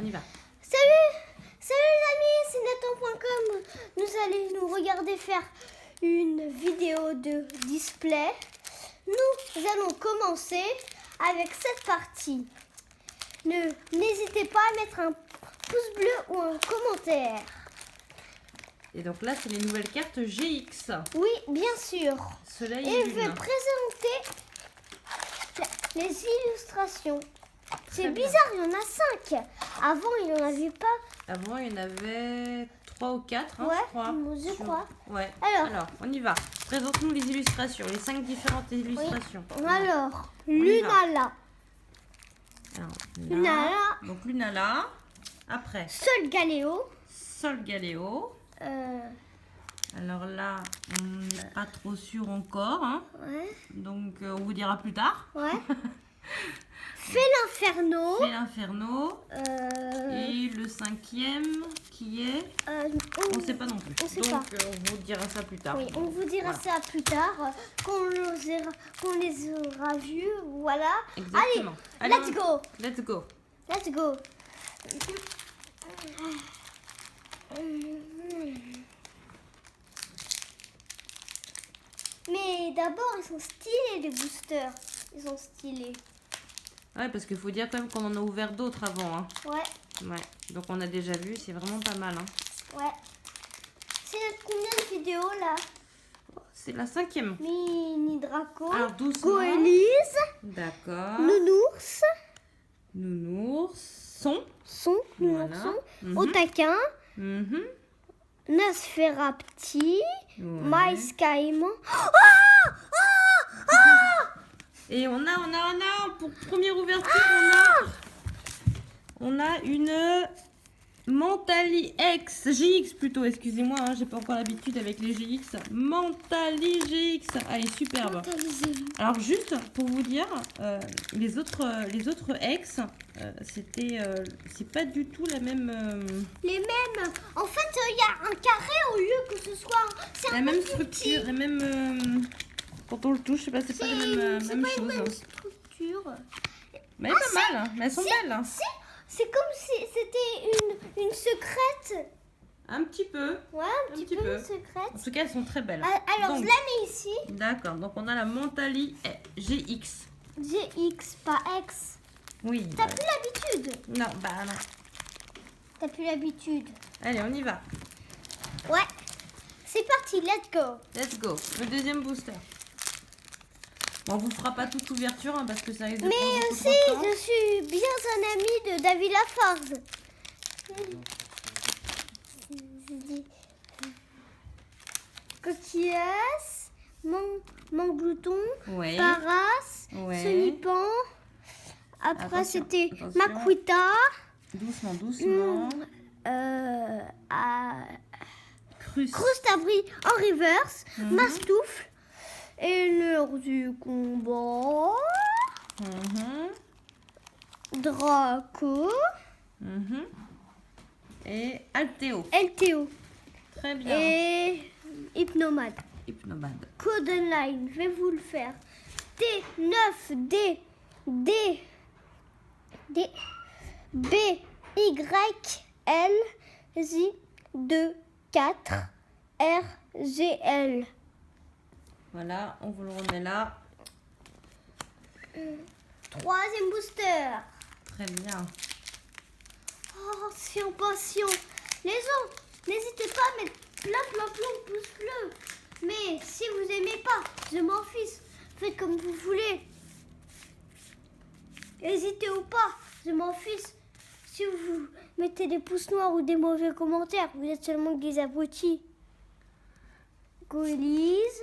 on y va. Salut les amis, c'est Nathan.com. Nous allons nous regarder faire une vidéo de display. Nous allons commencer avec cette partie. N'hésitez pas à mettre un pouce bleu ou un commentaire. Et donc là, c'est les nouvelles cartes GX. Oui, bien sûr. Soleil Et et je vais lune. présenter les illustrations. C'est bien. bizarre, il y en a 5. Avant, il n'y en avait pas. Avant, il y en avait 3 ou 4, hein, Ouais, je crois. je crois. Ouais. Alors. On y va. Présente-nous les illustrations, les 5 différentes illustrations. Alors, y va. Lunala. Alors, Lunala. Donc Lunala. Après, Sol Galéo. Sol Galéo. Alors là, on n'est pas trop sûr encore. Hein. Ouais. Donc, on vous dira plus tard. Ouais. Fais l'Inferno. C'est l'Inferno. Et le 5e qui est... On ne sait pas non plus. On sait Donc, pas. on vous dira ça plus tard. Oui, on vous dira Voilà. ça plus tard, qu'on les aura vus. Voilà. Exactement. Allez, Allez, let's go. Let's go. Let's go. Mais d'abord, ils sont stylés, les boosters. Ils sont stylés. Ouais, parce qu'il faut dire quand même qu'on en a ouvert d'autres avant. Hein. Ouais, Ouais. Donc, on a déjà vu. C'est vraiment pas mal. Hein. ouais. C'est notre combien de vidéos là? C'est la 5e. Mini Draco. Alors, doucement. Goélise. D'accord. Nounours. Nounours. Son. Son. Voilà. Nourson. Mhm. Otaquin. Mhm. Nosferapti. Ouais. Maïs Caïman. Et on a, pour première ouverture, on a une Mentali X, GX plutôt, excusez-moi, hein, j'ai pas encore l'habitude avec les GX. Mentali GX, allez, superbe. Alors juste pour vous dire, les autres X, c'est pas du tout la même, Les mêmes. En fait, il y a un carré au lieu que ce soit. C'est la un même peu plus petit. structure, la même, quand on le touche, je sais pas, c'est pas la même, C'est même pas une chose. même structure. Mais pas mal, hein, mais elles sont belles. Hein. C'est comme si c'était une secrète. Un petit peu. Ouais, un petit petit peu peu. une secrète. En tout cas, elles sont très belles. Alors, Donc, je la mets ici. d'accord, donc on a la Mentali GX. GX, pas X. Oui. T'as plus l'habitude. Non, bah non. T'as plus l'habitude. Allez, on y va. Ouais. C'est parti, let's go. Let's go. Le deuxième booster. Bon, on vous fera pas toute l'ouverture hein, parce que ça risque de Mais prendre beaucoup aussi, trop de temps. je suis bien un ami de David Lafarge. Coquillas, Manglouton, Ouais. Paras, Ouais. Sonipan. Après, Attention, c'était attention. Makuita. Doucement, doucement. Crus. Crustabri en reverse. Mhm. Mastoufle. Et l'heure du combat. Mhm. Draco. Mhm. Et Alteo. LTO. Très bien. Et Hypnomade. Hypnomade. Code online, je vais vous le faire. T9 D B Y L Z 2 4 R G L. Voilà, on vous le remet là. Troisième booster. Très bien. Oh, c'est impatient. Les gens, n'hésitez pas à mettre plein de pouces bleus. Mais si vous aimez pas, je m'en fiche. Faites comme vous voulez. N'hésitez ou pas, je m'en fiche. Si vous mettez des pouces noirs ou des mauvais commentaires, vous êtes seulement des abrutis. Goélise.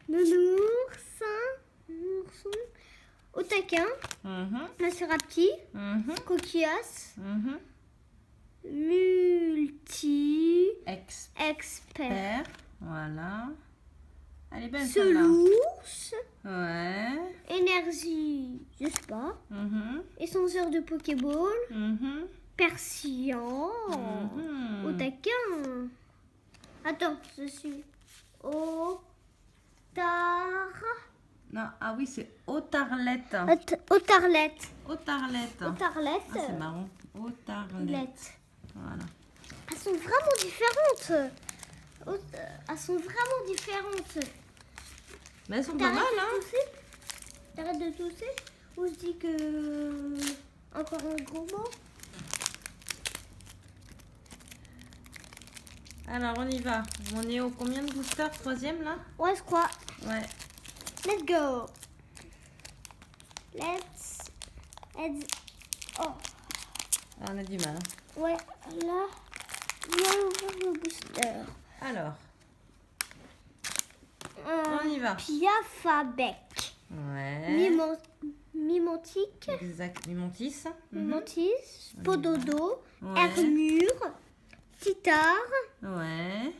Nourson. Otaquin. Mhm. Maserati. Mhm. Coquillas. Mhm. Multi. Expert. Expert. Voilà. Elle est belle celle-là. Selousse. Ouais. Énergie, je sais pas. Mhm. Échangeur de Pokéball. Mhm. Persillon. Mhm. Otaquin. Attends, je suis. Non, ah oui, c'est Autarlette. Autarlette. Autarlette. Autarlette. Ah, c'est marrant. Autarlette. Voilà. Elles sont vraiment différentes. Elles sont vraiment différentes. Mais elles sont pas mal, hein. T'arrêtes de tousser ou je dis que... Encore un gros mot. Alors, on y va. On est au combien de boosters? Troisième, là? Ouais, je crois. Ouais. Let's go. Let's... Oh. Ah, on a du mal. Hein. Ouais, là, viens ouvrir le booster. Alors, on y va. Piafabec. Ouais. Mimontique. Exact. Mimontis. Mimontis. Pododo. Ouais. Hermure. Titar. Ouais.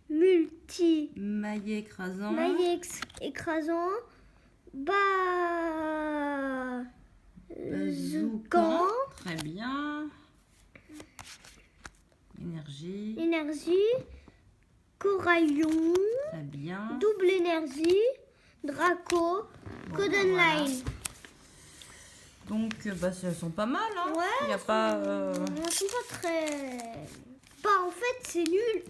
Multi. Maillet écrasant. Maillet écrasant. Zoukan. Très bien. Énergie. Énergie. Coraillon. Très bien. Double énergie. Draco. Golden Voilà. Line. Donc, bah, elles sont pas mal. Hein. Ouais. Il n'y a pas. Elles sont pas très... Bah, en fait, c'est nul.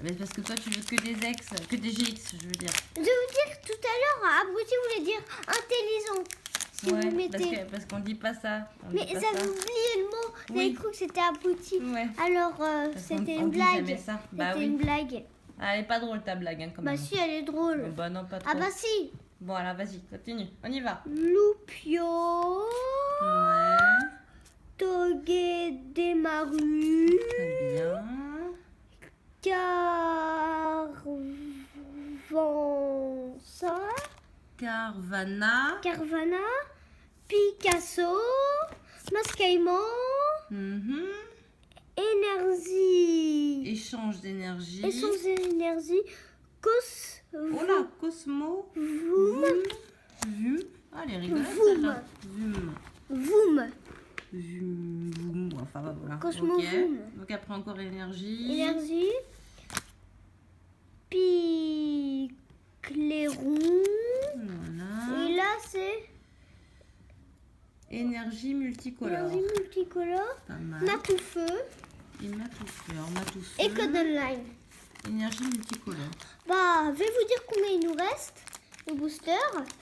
Mais parce que toi, tu veux que des ex, que des GX, je veux dire. Je vais vous dire tout à l'heure, abruti voulait dire intelligent. Si Ouais, vous mettez... parce qu'on dit pas ça. On Mais dit pas j'avais ça. oublié le mot. J'avais Oui. cru que c'était abruti. Ouais. Alors, Parce qu'on- c'était on une dit blague. jamais ça. Bah C'était oui. une blague. Ah, elle est pas drôle ta blague, hein, quand Bah même. si, elle est drôle. Bah non, pas trop. Ah bah si. Bon, alors vas-y, continue. On y va. Loupio. Ouais. Togedemaru. Très bien. Carvana. Carvana. Picasso. Mascaïman. Mhm. Énergie. Échange d'énergie. Essence d'énergie. Cos. Oh là, Cosmo. Voum. Vum. Ah, elle est rigolote, Voum. celle-là. Vum. Voum. Vum. Voum. Enfin, voilà. Cosmo Ok. Voum. Donc après encore énergie. Énergie. Picléron. Voilà. Et là, c'est Énergie multicolore. énergie multicolore. Pas mal. Matoufeu. Et Matoufleur. Matoufeu. Et Golden Line. Énergie multicolore. Bah, je vais vous dire combien il nous reste. Le booster.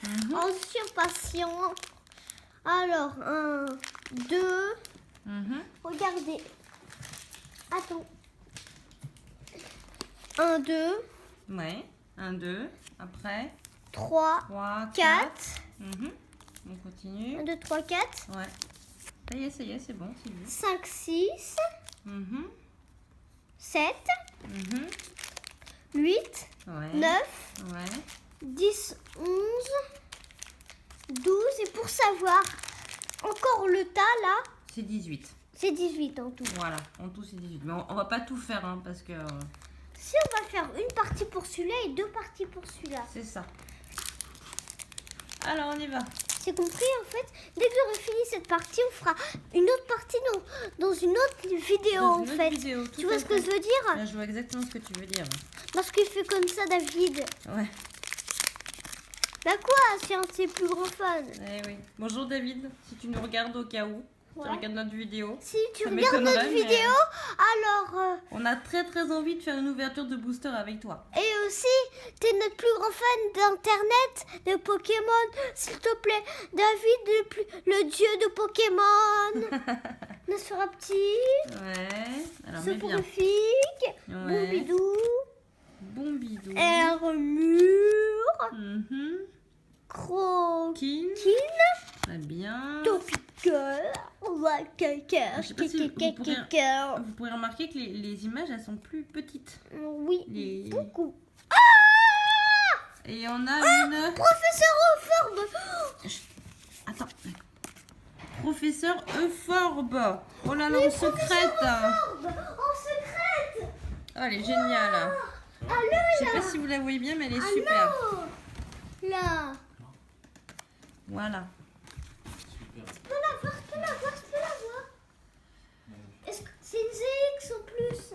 Mhm. En surpatient. Alors, 1, 2. Mhm. Regardez. Attends. 1, 2, Ouais. 1, 2. Après. 3, 3, 4. On continue. 1, 2, 3, 4. Ouais. Ça y est, c'est bon, c'est bon. 5, 6, Mhm. 7, Mhm. 8, Ouais. 9, Ouais. 10, 11, 12. Et pour savoir encore le tas là, C'est 18. c'est 18 en tout. Voilà, en tout c'est 18. Mais on va pas tout faire hein, parce que Si on va faire une partie pour celui-là et 2 parties pour celui-là. c'est ça. Alors on y va. C'est compris en fait. Dès que j'aurai fini cette partie, on fera une autre partie dans une autre vidéo Dans en une autre fait. vidéo, tout Tu vois à ce que fait. je veux dire? Là, je vois exactement ce que tu veux dire. Parce qu'il fait comme ça David. Ouais. Bah quoi, c'est un de ses plus grands fans. Eh oui. Bonjour David, si tu nous regardes au cas où, Ouais. tu regardes notre vidéo. Si tu Ça regardes notre m'étonnerait, mais- vidéo, alors... On a très envie de faire une ouverture de booster avec toi. et aussi, t'es notre plus grand fan d'internet, de Pokémon. S'il te plaît, David, le dieu de Pokémon. Notre frère petit, Ouais. Alors mets bien. soporifique, Ouais. Boubidou, Bon bidou. Hermure, Mhm. Croquine, Kin. Très bien. Topical, Je sais pas si vous pourrez remarquer que les images elles sont plus petites. Oui, Les- beaucoup. Et on a une. Professeur Euphorbe. Attends. Professeur Euphorbe. Oh là là, en secrète. En secrète. Oh, elle est géniale. Ah Je sais pas si vous la voyez bien, mais elle est Ah super. non. Là. Voilà. Je peux la voir, je peux la voir, je peux la voir. Est-ce que c'est une ZX en plus?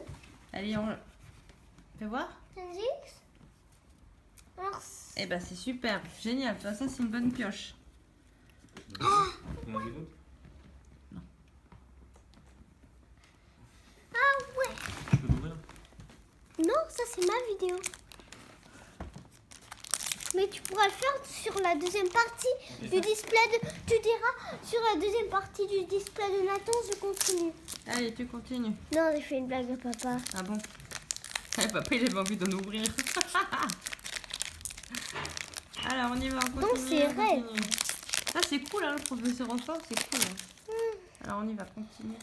Allez, on. Fais voir. C'est une ZX? Eh ben c'est super, génial. Tu vois, ça c'est une bonne pioche. On en a vu d'autres? Ah ouais. Je peux l'ouvrir? Non, ça c'est ma vidéo. Mais tu pourras le faire sur la deuxième partie du display tu diras sur la deuxième partie du display de Nathan, je continue. Allez, tu continues. Non, j'ai fait une blague à papa. Ah bon? Papa il avait envie d'en ouvrir. Alors on y va, on continue. Donc, c'est on vrai. continue. Ça c'est cool, hein, le professeur Enfant, c'est cool. Hein. Alors on y va, continue.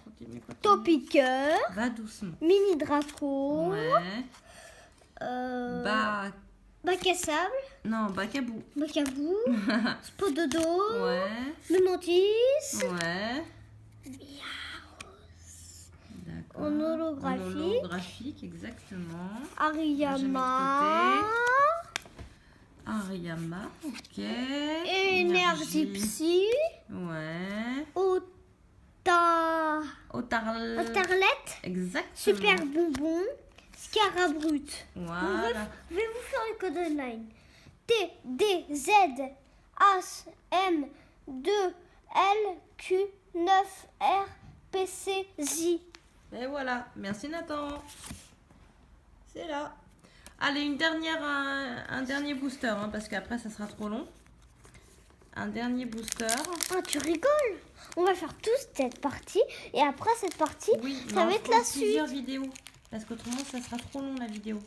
Topiqueur, Va doucement. mini Draco, Ouais. bac à sable, Non, bac à bout. bac à bout, Spododo, Ouais. le mantis, Ouais. D'accord. En holographique. En holographique, exactement. Ariyama, Ariyama, ok. Énergie Psy, Ouais. Otarlette. Exactement. Super Bonbon, Scarabrut. Voilà. Je vais vous faire le code online. T, D, Z, As, M, 2, L, Q, 9, R, P, C, J. Et voilà. Merci Nathan. C'est là. Allez, un dernier booster, hein, parce qu'après ça sera trop long. Un dernier booster. Ah, tu rigoles? On va faire tous cette partie et après cette partie, Oui, ça va être la suite. plusieurs vidéos. Parce qu'autrement, ça sera trop long la vidéo.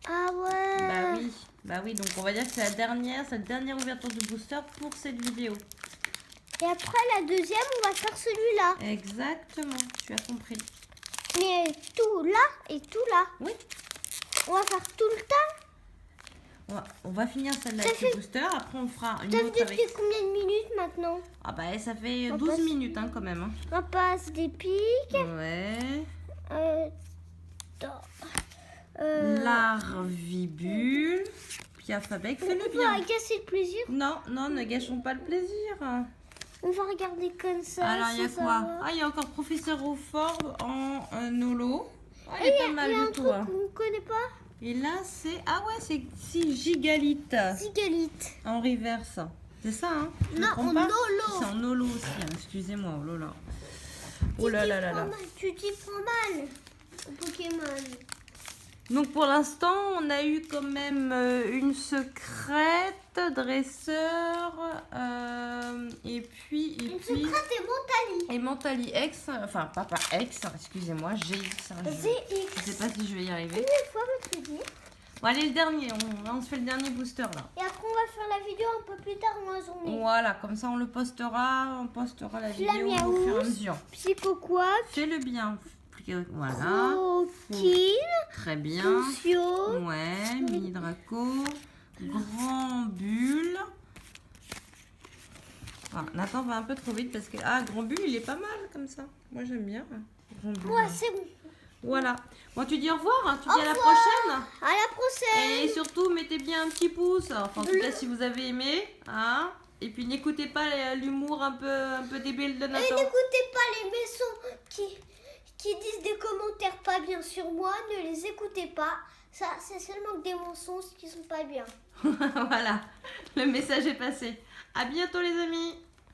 Ah ouais. Bah oui, donc on va dire que c'est cette dernière ouverture de booster pour cette vidéo. Et après la deuxième, on va faire celui-là. Exactement, tu as compris. Mais tout là et tout là. Oui. On va faire tout le temps. On va finir celle-là Ça avec fait- le booster, après on fera une Ça autre fait avec... combien de minutes maintenant? Ah bah ça fait On 12 passe- minutes hein, quand même. Hein. On passe des pics. Ouais. Attends. Larvibule. Piaf avec, fais-le On bien. va casser le plaisir. Non, ne gâchons pas le plaisir. On va regarder comme ça. Alors il y a ça quoi? va. Ah, il y a encore Professeur Aufort en holo. Ah, il Et est pas il y mal a un du tout. truc Hein. qu'on ne connaît pas. Et là, c'est... Ah ouais, c'est Gigalite. Zigalite. En reverse. C'est ça, hein? Je me Non, trompe en pas holo. C'est en holo aussi, hein. Excusez-moi. Oh là là. Oh là là là là. Tu t'y prends mal au Pokémon. Donc pour l'instant, on a eu quand même une secrète, dresseur, et puis... Une secrète et Montali. Et Mentali X, enfin pas X, excusez-moi, GX. Hein, je ZX. sais pas si je vais y arriver. Une fois, me dit. Bon, allez, le dernier, on se fait le dernier booster là. Et après, on va faire la vidéo un peu plus tard dans la journée. Voilà, comme ça on le postera, la vidéo Flammiaus. au fur et à mesure. Psychoquack. Fais-le bien. Voilà, Croquine. très bien. Lucio. Ouais, mini Draco, grand bulle. Ah, Nathan va un peu trop vite parce que grand bulle il est pas mal comme ça. Moi j'aime bien. Grand bulle. Ouais, c'est bon. Voilà. Bon, tu dis au revoir, hein. Tu dis Au à la revoir. prochaine. À la prochaine. Et surtout, mettez bien un petit pouce. Enfin, en tout cas, si vous avez aimé. Hein. Et puis, n'écoutez pas l'humour un peu débile de Et Nathan. n'écoutez pas les maisons qui disent des commentaires pas bien sur moi. Ne les écoutez pas. Ça, c'est seulement que des mensonges qui sont pas bien. Voilà. Le message est passé. À bientôt, les amis.